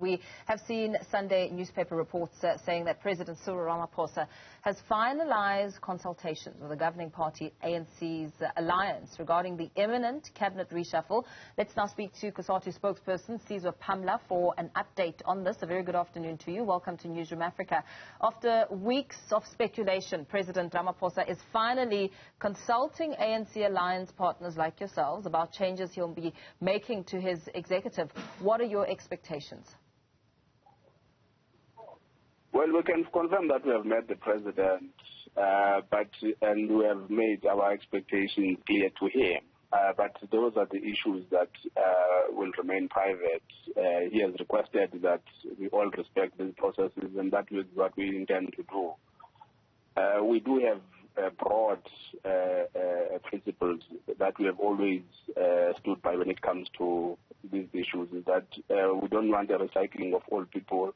We have seen Sunday newspaper reports saying that President Cyril Ramaphosa has finalized consultations with the governing party ANC's alliance regarding the imminent cabinet reshuffle. Let's now speak to Cosatu spokesperson Sizwe Pamla for an update on this. A very good afternoon to you. Welcome to Newzroom Afrika. After weeks of speculation, President Ramaphosa is finally consulting ANC alliance partners like yourselves about changes he'll be making to his executive. What are your expectations? Well, we can confirm that we have met the president, and we have made our expectations clear to him. But those are the issues that will remain private. He has requested that we all respect these processes, and that is what we intend to do. We do have broad principles that we have always stood by when it comes to these issues, is that we don't want the recycling of all people.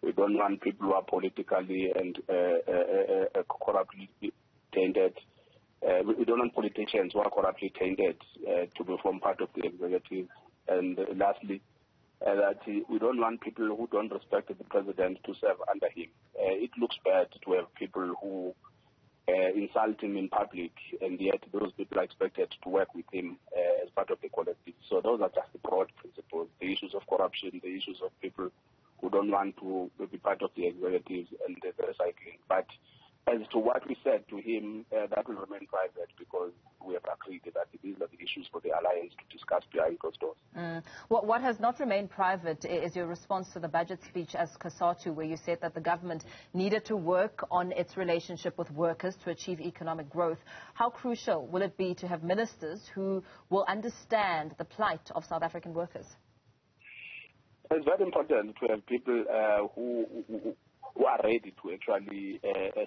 We don't want people who are politically and corruptly tainted. We don't want politicians who are corruptly tainted to form part of the executive. And lastly, that we don't want people who don't respect the president to serve under him. It looks bad to have people who insult him in public, and yet those people are expected to work with him as part of the collective. So those are just the broad principles, the issues of corruption, the issues of people who don't want to be part of the executives and the recycling. But as to what we said to him, that will remain private because we have agreed that these are the issues for the alliance to discuss behind closed doors. What has not remained private is your response to the budget speech as Cosatu, where you said that the government needed to work on its relationship with workers to achieve economic growth. How crucial will it be to have ministers who will understand the plight of South African workers? It's very important to have people who are ready to actually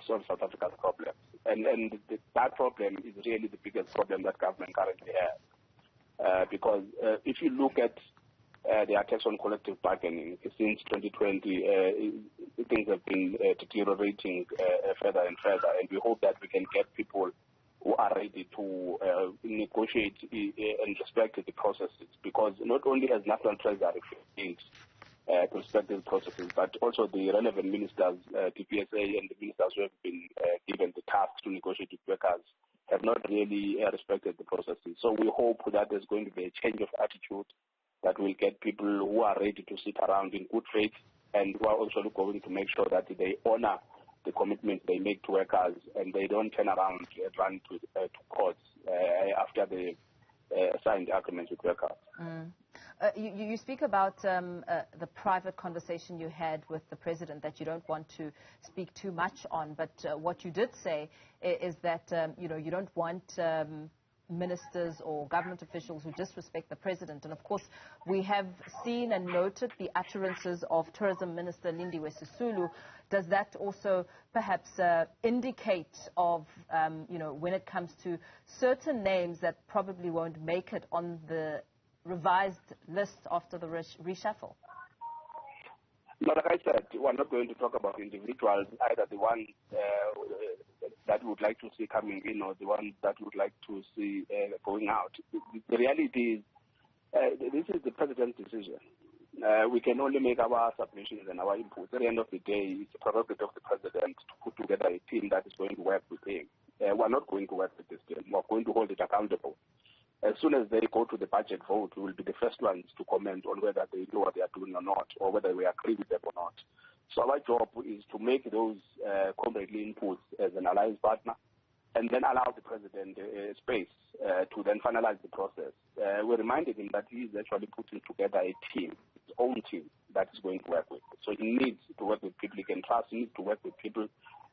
solve South Africa's problems. And that problem is really the biggest problem that government currently has. Because if you look at the attacks on collective bargaining, since 2020, things have been deteriorating further and further. And we hope that we can get people who are ready to negotiate and respect the processes, because not only has National Treasury failed to respect these processes, but also the relevant ministers, TPSA and the ministers who have been given the task to negotiate with workers have not really respected the processes. So we hope that there's going to be a change of attitude that will get people who are ready to sit around in good faith, and who are also going to make sure that they honor the commitments they make to workers, and they don't turn around and run to courts after they signed agreements with workers. You speak about the private conversation you had with the president that you don't want to speak too much on, but what you did say is that you don't want ministers or government officials who disrespect the president. And of course, we have seen and noted the utterances of Tourism Minister Lindiwe Sisulu. Does that also perhaps indicate of, when it comes to certain names that probably won't make it on the revised list after the reshuffle? But like I said, we're not going to talk about individuals, either the ones that would like to see coming in or the ones that would like to see going out. The reality is, this is the president's decision. We can only make our submissions and our inputs. At the end of the day, it's the prerogative of the president to put together a team that is going to work with him. We're not going to work with this team. We're going to hold it accountable. As soon as they go to the budget vote, we will be the first ones to comment on whether they know what they are doing or not, or whether we agree with them or not. So our job is to make those comradely inputs as an alliance partner, and then allow the president space to then finalize the process. We reminded him that he is actually putting together a team, his own team, that is going to work with. So he needs to work with people he can trust. He needs to work with people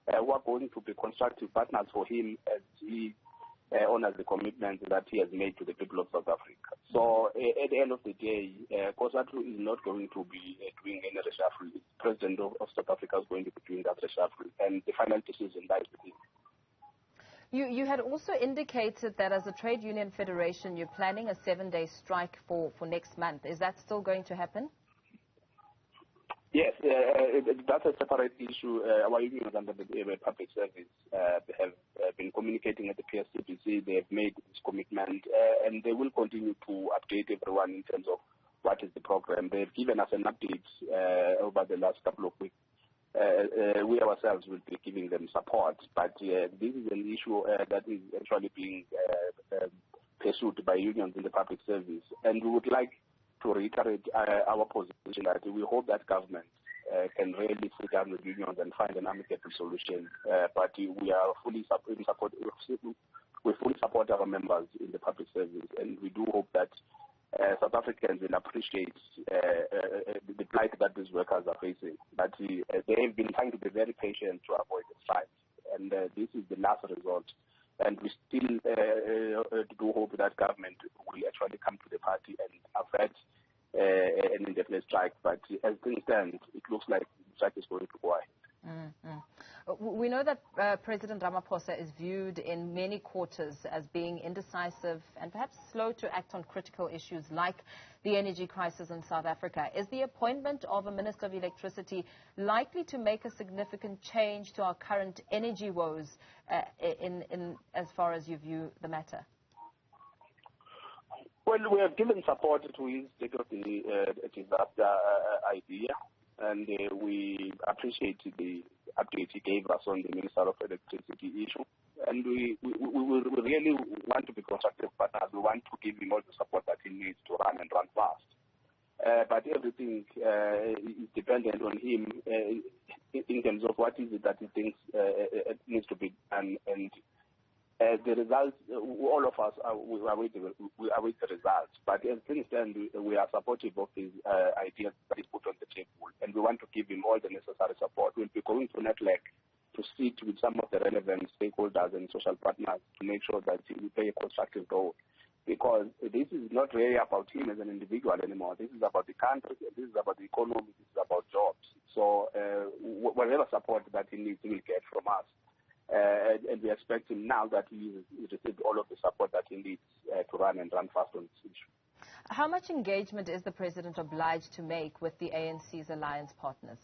who are going to be constructive partners for him as he honors the commitment that he has made to the people of South Africa. So at the end of the day, Cosatu is not going to be doing any reshuffle. The president of South Africa is going to be doing that reshuffle, and the final decision lies with him. You had also indicated that as a trade union federation, you're planning a 7-day strike for next month. Is that still going to happen? Yes, that's a separate issue. Our unions under the public service have been communicating at the PSCPC. They have made this commitment, and they will continue to update everyone in terms of what is the program. They've given us an update over the last couple of weeks. We ourselves will be giving them support, but this is an issue that is actually being pursued by unions in the public service, and we would like to reiterate our position that we hope that government can really sit down with unions and find an amicable solution. But we are fully we fully support our members in the public service, and we do hope that South Africans will appreciate the plight that these workers are facing. But they have been trying to be very patient to avoid the strikes, and this is the last resort. And we still do hope that government will actually come to the party and avert an indefinite strike. But as things stand, it looks like the strike is going to go ahead. We know that President Ramaphosa is viewed in many quarters as being indecisive and perhaps slow to act on critical issues like the energy crisis in South Africa. Is the appointment of a Minister of Electricity likely to make a significant change to our current energy woes in as far as you view the matter? Well, we have given support to his state of the disaster idea, and we appreciate the update he gave us on the Minister of Electricity issue. And we really want to be constructive partners. We want to give him all the support that he needs to run and run fast. But everything is dependent on him in terms of what is it that he thinks needs to be done. And the results, all of us, we await the results. But as things stand, we are supportive of his ideas that he put on the table, and we want to give him all the necessary support. We'll be going to NETLEC to sit with some of the relevant stakeholders and social partners to make sure that we play a constructive role. Because this is not really about him as an individual anymore. This is about the country, this is about the economy, this is about jobs. So whatever support that he needs, he will get from us. And we expect him now that he received all of the support that he needs to run and run fast on this issue. How much engagement is the President obliged to make with the ANC's alliance partners?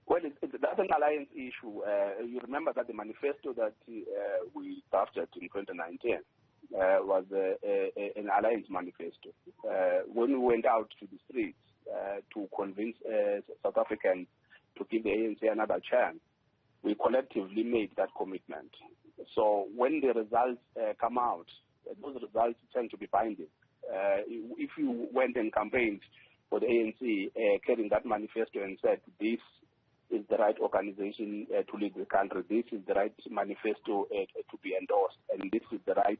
Well, that's an alliance issue. You remember that the manifesto that we drafted in 2019 was an alliance manifesto. When we went out to the streets to convince South Africans to give the ANC another chance, we collectively made that commitment. So when the results come out, those results tend to be binding. If you went and campaigned for the ANC carrying that manifesto and said this is the right organization to lead the country, this is the right manifesto to be endorsed, and this is the right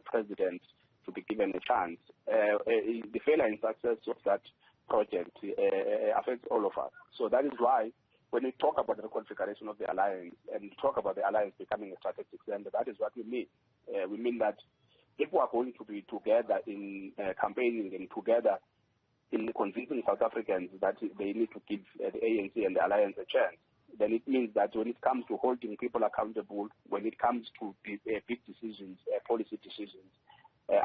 president to be given a chance, the failure and success of that project affects all of us. So that is why when we talk about the reconfiguration of the alliance and talk about the alliance becoming a strategic center, that is what we mean. We mean that if we are going to be together in campaigning and together in convincing South Africans that they need to give the ANC and the alliance a chance, then it means that when it comes to holding people accountable, when it comes to big decisions, policy decisions,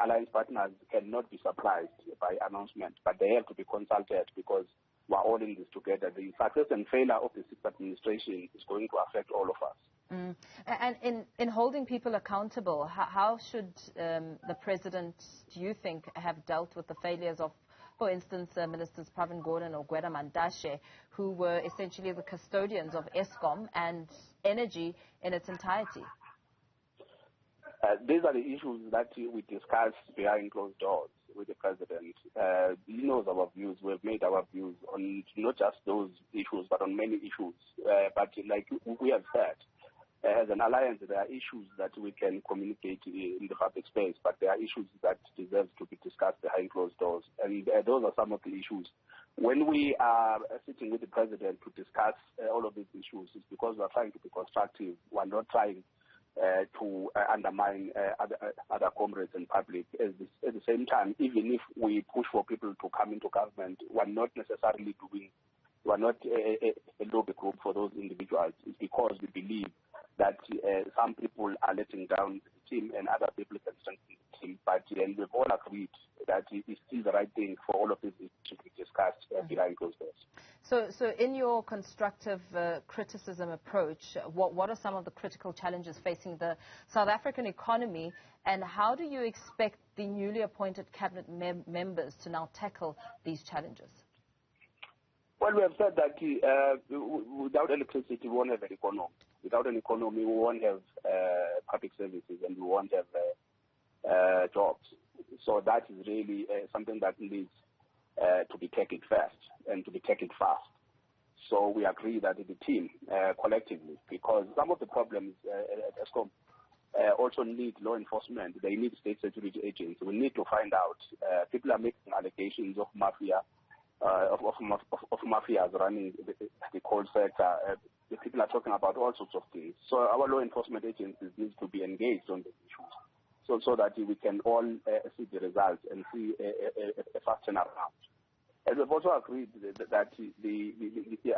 alliance partners cannot be surprised by announcement, but they have to be consulted because we're all in this together. The success and failure of the sixth administration is going to affect all of us. And in holding people accountable, how should the President, do you think, have dealt with the failures of, for instance, Ministers Pravin Gordhan or Gweda Mantashe, who were essentially the custodians of Eskom and energy in its entirety? These are the issues that we discuss behind closed doors with the President. He knows our views. We've made our views on not just those issues, but on many issues. But like we have said, as an alliance, there are issues that we can communicate in the public space, but there are issues that deserve to be discussed behind closed doors. And those are some of the issues. When we are sitting with the President to discuss all of these issues, it's because we're trying to be constructive. We're not trying to undermine other comrades in public. At the same time, even if we push for people to come into government, we're not necessarily we're not a lobby group for those individuals. It's because we believe that some people are letting down the team and other people can strengthen the team. But we've all agreed that it is still the right thing for all of these issues to be discussed behind closed doors. So in your constructive criticism approach, what are some of the critical challenges facing the South African economy, and how do you expect the newly appointed cabinet members to now tackle these challenges? Well, we have said that without electricity, we won't have an economy. Without an economy, we won't have public services, and we won't have jobs. So that is really something that needs to be tackled first and to be tackled fast. So we agree that the team collectively, because some of the problems at Eskom also need law enforcement. They need state security agents. We need to find out. People are making allegations of mafia. Of mafias running the coal sector. The people are talking about all sorts of things. So our law enforcement agencies need to be engaged on these issues, so that we can all see the results and see a fast turnaround. And we've also agreed that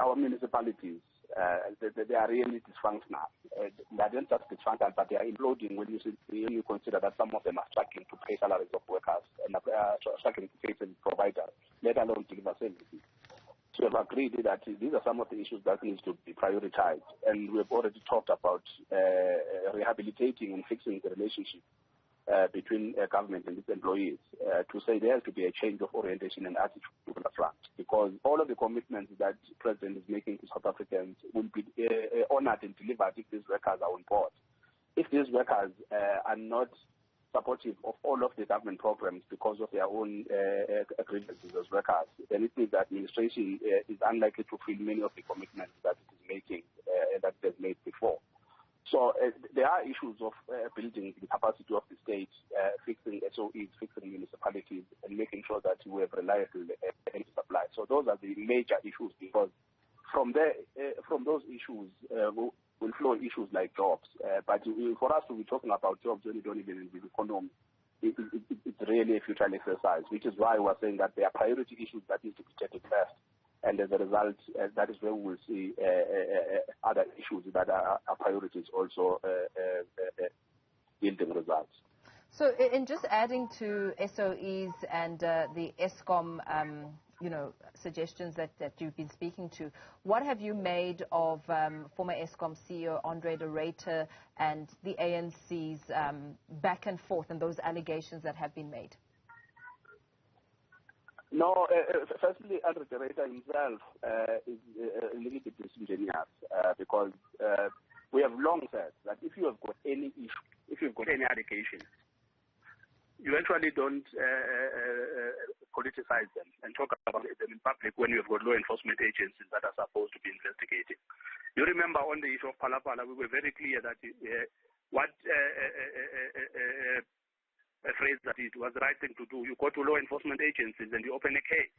our municipalities, they are really dysfunctional. They are not just dysfunctional, but they are imploding when you consider that some of them are struggling to pay salaries of workers and are struggling to pay service providers, let alone deliver services. So we have agreed that these are some of the issues that need to be prioritized. And we've already talked about rehabilitating and fixing the relationship between government and its employees, to say there has to be a change of orientation and attitude on the front, because all of the commitments that the President is making to South Africans will be honored and delivered if these workers are on board. If these workers are not supportive of all of the government programs because of their own grievances as workers, then it means that administration is unlikely to fulfill many of the commitments that it is making and that it has made before. So there are issues of building the capacity of the state, fixing SOEs, fixing municipalities, and making sure that we have reliable energy supply. So those are the major issues, because from those issues will flow issues like jobs. But for us to be talking about jobs when we don't even in the economy, it's really a futile exercise, which is why we're saying that there are priority issues that need to be tackled first. And as a result, that is where we will see other issues that are priorities also yielding results. So in just adding to SOEs and the Eskom suggestions that you've been speaking to, what have you made of former Eskom CEO Andre de Ruyter and the ANC's back and forth and those allegations that have been made? No, firstly, Andre de Ruyter himself is a little bit disingenuous because we have long said that if you have got any issue, if you've got any allegation, you actually don't politicize them and talk about them in public when you've got law enforcement agencies that are supposed to be investigating. You remember on the issue of Palapala, we were very clear that what a phrase that it was the right thing to do. You go to law enforcement agencies and you open a case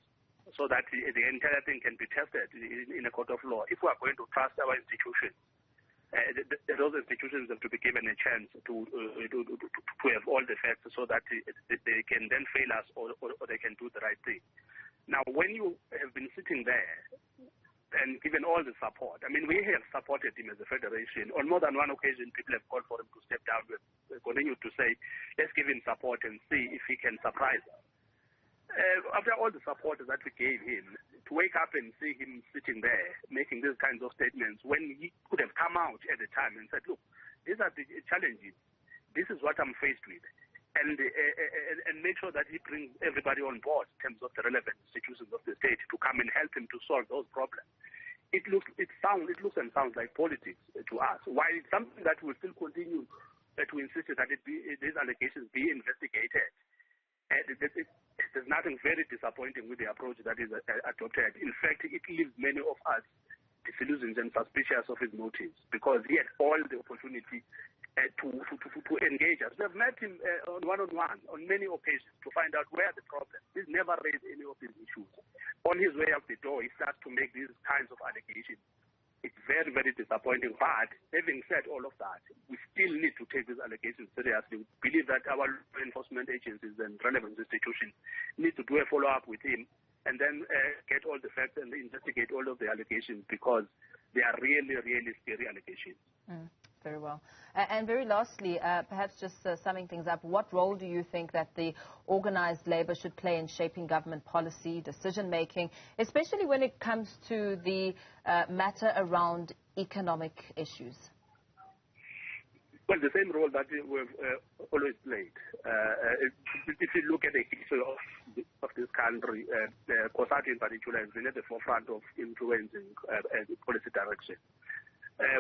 so that the entire thing can be tested in a court of law. If we are going to trust our institutions, those institutions have to be given a chance to have all the facts so that they can then fail us or they can do the right thing. Now, when you have been sitting there and given all the support, I mean, we have supported him as a federation. On more than one occasion, people have called for him to step down. We continue to say, let's give him support and see if he can surprise us. After all the support that we gave him, to wake up and see him sitting there making these kinds of statements when he could have come out at the time and said, look, these are the challenges. This is what I'm faced with. And make sure that he brings everybody on board in terms of the relevant institutions of the state to come and help him to solve those problems. It looks and sounds like politics to us. While it's something that will still continue to insist that these allegations be investigated, there's nothing very disappointing with the approach that is adopted. In fact, it leaves many of us disillusioned and suspicious of his motives, because he had all the opportunity to engage us. We have met him one-on-one on many occasions to find out where the problem. He's never raised any of these issues. On his way out the door, he starts to make these kinds of allegations. It's very, very disappointing. But having said all of that, we still need to take these allegations seriously. We believe that our law enforcement agencies and relevant institutions need to do a follow-up with him and then get all the facts and investigate all of the allegations, because they are really, really scary allegations. Very well. And very lastly, perhaps just summing things up, what role do you think that the organized labor should play in shaping government policy, decision-making, especially when it comes to the matter around economic issues? Well, the same role that we've always played. If you look at the history of this country, Cosatu in particular has been at the forefront of influencing policy direction.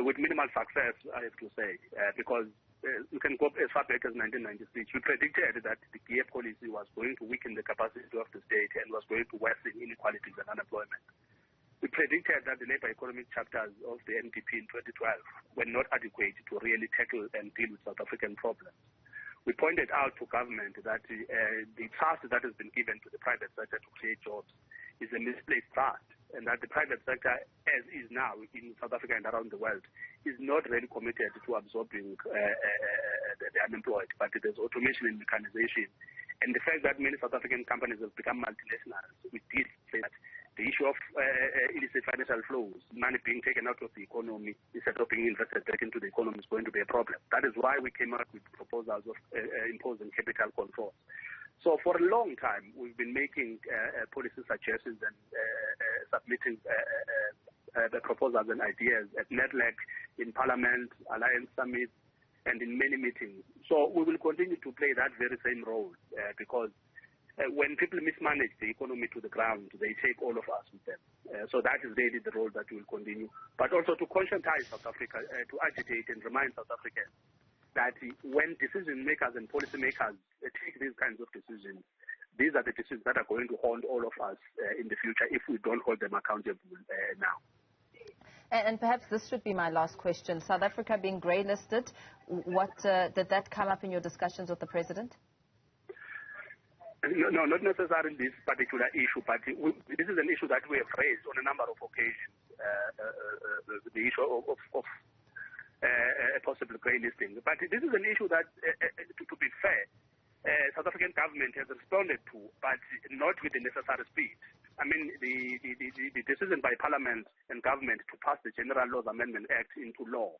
With minimal success, I have to say, because you can go as far back as 1996. We predicted that the PF policy was going to weaken the capacity of the state and was going to worsen inequalities and unemployment. We predicted that the labor economic chapters of the NDP in 2012 were not adequate to really tackle and deal with South African problems. We pointed out to government that the trust that has been given to the private sector to create jobs is a misplaced trust, and that the private sector, as is now in South Africa and around the world, is not really committed to absorbing the unemployed, but there's automation and mechanization. And the fact that many South African companies have become multinationals, we did say that the issue of illicit financial flows, money being taken out of the economy instead of being invested back into the economy, is going to be a problem. That is why we came out with proposals of imposing capital controls. So for a long time, we've been making policy suggestions and submitting the proposals and ideas at NEDLAC, in Parliament, Alliance Summit, and in many meetings. So we will continue to play that very same role because when people mismanage the economy to the ground, they take all of us with them. So that is really the role that we will continue. But also to conscientize South Africa, to agitate and remind South Africans that when decision makers and policy makers take these kinds of decisions, these are the decisions that are going to haunt all of us in the future if we don't hold them accountable now. And perhaps this should be my last question. South Africa being grey-listed, what did that come up in your discussions with the President? No, not necessarily this particular issue, but this is an issue that we have raised on a number of occasions, the issue of a possible grey listing. But this is an issue that, to be fair, South African government has responded to, but not with the necessary speed. I mean, the decision by Parliament and government to pass the General Laws Amendment Act into law,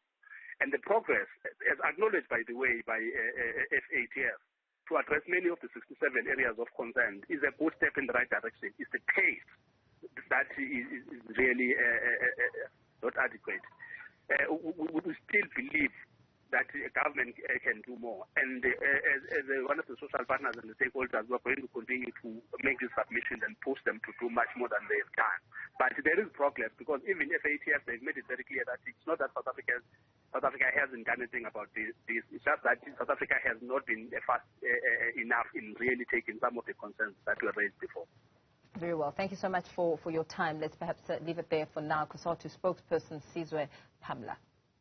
and the progress, as acknowledged, by the way, by FATF, to address many of the 67 areas of concern, is a good step in the right direction. It's the pace that is really not adequate. We still believe that government can do more. And as one of the social partners and the stakeholders, we're going to continue to make these submissions and push them to do much more than they've done. But there is progress because even FATF, they've made it very clear that it's not that South Africa hasn't done anything about this. It's just that South Africa has not been fast enough in really taking some of the concerns that were raised before. Very well. Thank you so much for your time. Let's perhaps leave it there for now. Cosatu spokesperson Sizwe Pamla.